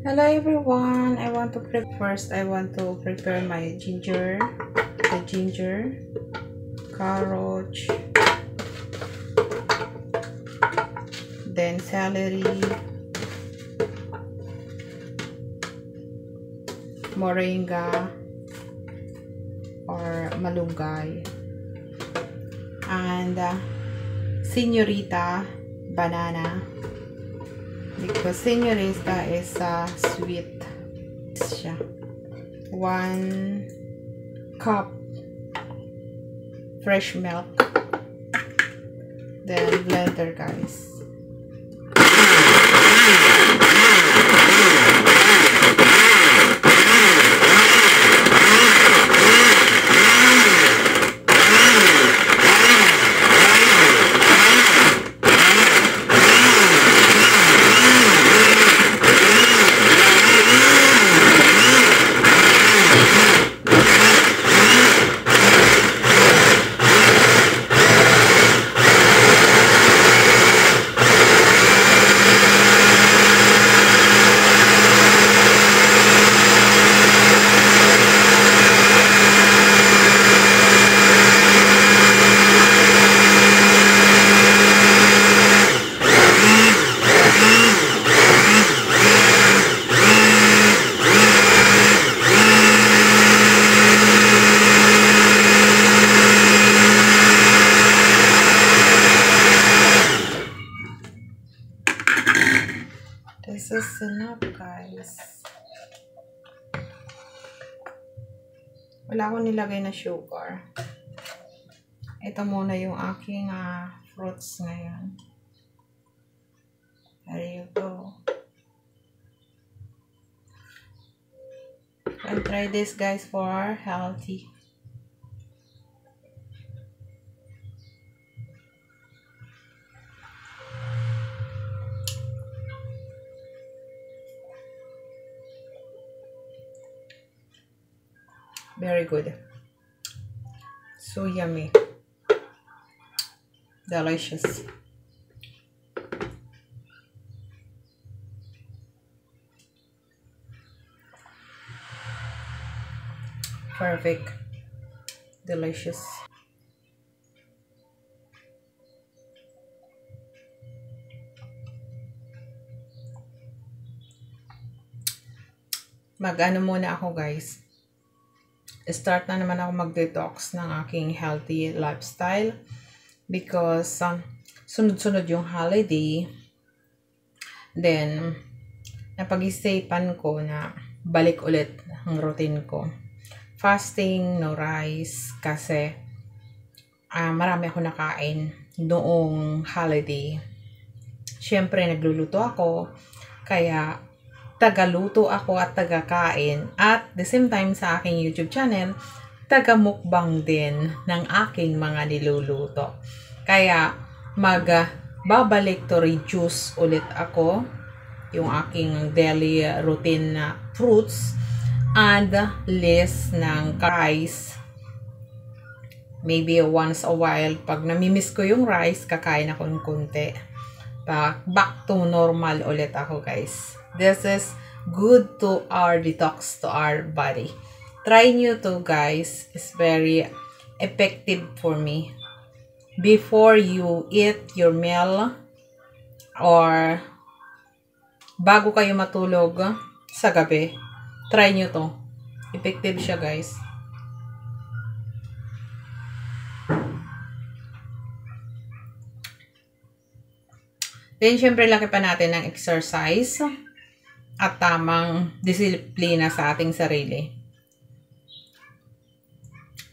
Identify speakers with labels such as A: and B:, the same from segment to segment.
A: Hello everyone. First I want to prepare my ginger, carrot, then celery, moringa or malunggay, and señorita banana, because señorita is sweet siya. 1 cup fresh milk, then blender guys. This is enough guys. Wala akong nilagay na sugar. Ito muna yung aking fruits ngayon. There you go. And try this guys for healthy. Very good. So yummy. Delicious. Perfect. Delicious. Mag-ano muna ako guys. Start na naman ako mag-detox ng aking healthy lifestyle because sunod-sunod yung holiday. Then, napag-isipan ko na balik ulit ang routine ko. Fasting, no rice, kasi marami ako nakain noong holiday. Siyempre, nagluluto ako, kaya tagaluto ako at tagakain, at the same time sa aking YouTube channel, tagamukbang din ng aking mga niluluto. Kaya babalik to reduce ulit ako yung aking daily routine na fruits and less ng rice. Maybe once a while, pag namimiss ko yung rice, kakain ako ng konti. Back to normal ulit ako guys. This is good to our detox, to our body. Try nyo to guys. It's very effective for me. Before you eat your meal or bago kayo matulog sa gabi, try nyo to. Effective siya guys. Then, syempre, laki pa natin ng exercise at tamang disiplina sa ating sarili.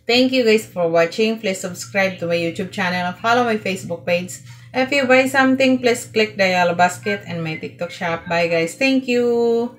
A: Thank you guys for watching. Please subscribe to my YouTube channel and follow my Facebook page. If you buy something, please click the yellow basket and my TikTok shop. Bye guys. Thank you.